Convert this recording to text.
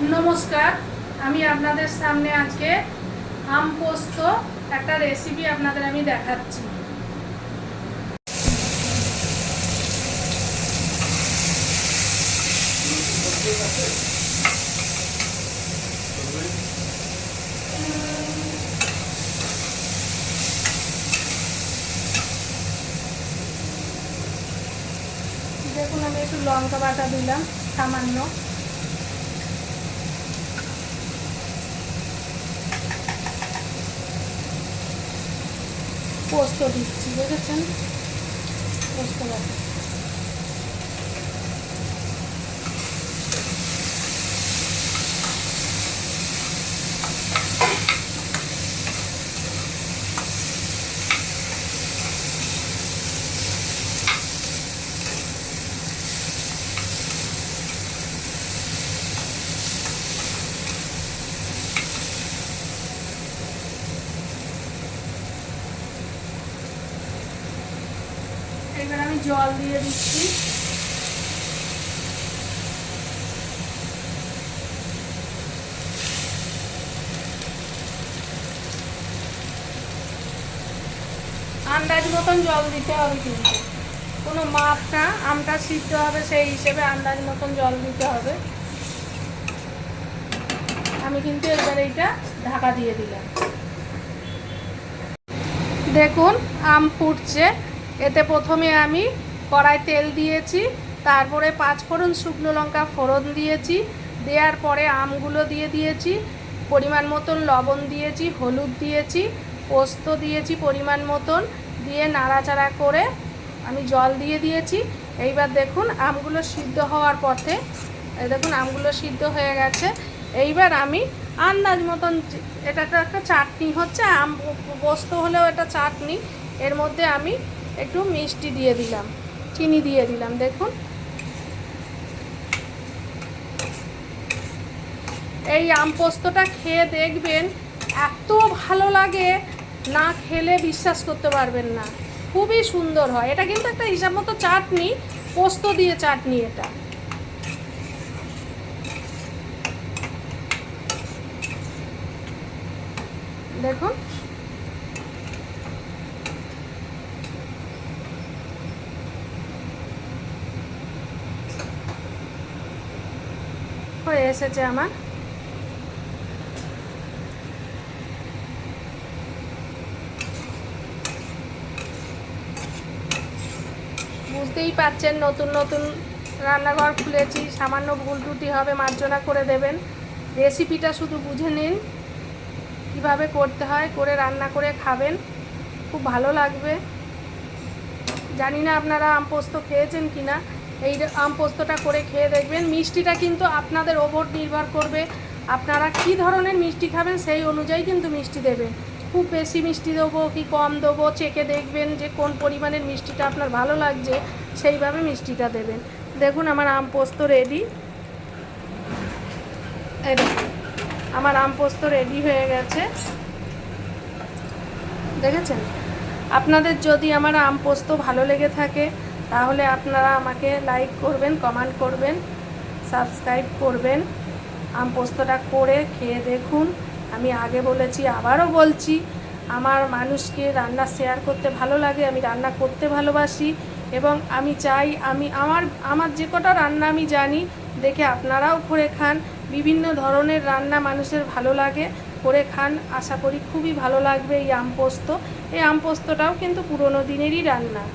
নমস্কার, আমি আপনাদের সামনে আজকে আম পোস্ত একটা রেসিপি আপনাদের আমি দেখাচ্ছি। দেখুন, আমি একটু লঙ্কা বাটা দিলাম সামান্য, পোস্ত দিচ্ছি, দেখেছেন পোস্ত বাটা। এবার আমি জল দিয়ে দিচ্ছি। আন্দাজ মতন জল দিতে হবে, কিন্তু কোনো মাপ না, আমটা সিদ্ধ হবে সেই হিসেবে আন্দাজ মতন জল দিতে হবে। আমি কিন্তু এবার এইটা ঢাকা দিয়ে দিলাম। দেখুন, আম ফুটছে। এতে প্রথমে আমি কড়াই তেল দিয়েছি, তারপরে 5 ফোড়ন শুকনো লঙ্কা ফোড়ন দিয়েছি, দেওয়ার পরে আমগুলো দিয়ে দিয়েছি, পরিমাণ মতন লবণ দিয়েছি, হলুদ দিয়েছি, পোস্ত দিয়েছি পরিমাণ মতন, দিয়ে নাড়াচাড়া করে আমি জল দিয়ে দিয়েছি। এইবার দেখুন আমগুলো সিদ্ধ হওয়ার পথে, দেখুন আমগুলো সিদ্ধ হয়ে গেছে। এইবার আমি আন্দাজ মতন, এটা একটা চাটনি হচ্ছে, আম পোস্ত হলেও এটা চাটনি, এর মধ্যে আমি একটু মিষ্টি দিয়ে দিলাম, চিনি দিয়ে দিলাম। দেখুন, এই আম পোস্তটা খেয়ে দেখবেন, এত ভালো লাগে, না খেলে বিশ্বাস করতে পারবেন না, খুবই সুন্দর হয়। এটা কিন্তু একটা হিসাব মতো চাটনি, পোস্ত দিয়ে চাটনি এটা। দেখুন, হয়ে এসেছে আমার। বুঝতেই পারছেন, নতুন নতুন রান্নাঘর খুলেছি, সামান্য ভুল ত্রুটি হবে, মার্জনা করে দেবেন। রেসিপিটা শুধু বুঝে নিন কীভাবে করতে হয়, করে রান্না করে খাবেন, খুব ভালো লাগবে। জানি না আপনারা আম পোস্ত খেয়েছেন কি না, এই আম পোস্তটা করে খেয়ে দেখবেন। মিষ্টিটা কিন্তু আপনাদের ওপর নির্ভর করবে, আপনারা কী ধরনের মিষ্টি খাবেন সেই অনুযায়ী কিন্তু মিষ্টি দেবেন। খুব বেশি মিষ্টি দেবো কি কম দেবো চেখে দেখবেন যে কোন পরিমাণের মিষ্টিটা আপনার ভালো লাগছে, সেইভাবে মিষ্টিটা দেবেন। দেখুন, আমার আম পোস্ত রেডি। এই দেখুন, আমার আম পোস্ত রেডি হয়ে গেছে, দেখেছেন। আপনাদের যদি আমার আম পোস্ত ভালো লেগে থাকে, তাহলে আপনারা আমাকে লাইক করবেন, কমেন্ট করবেন, সাবস্ক্রাইব করবেন। আম পোস্তটা করে খেয়ে দেখুন। আমি আগে বলেছি, আবারও বলছি, আমার মানুষকে রান্না শেয়ার করতে ভালো লাগে, আমি রান্না করতে ভালোবাসি, এবং আমি চাই আমার যে কটা রান্না আমি জানি দেখে আপনারাও করে খান। বিভিন্ন ধরনের রান্না মানুষের ভালো লাগে, করে খান। আশা করি খুবই ভালো লাগবে এই আম পোস্ত। এই আম পোস্তটাও কিন্তু পুরোনো দিনেরই রান্না।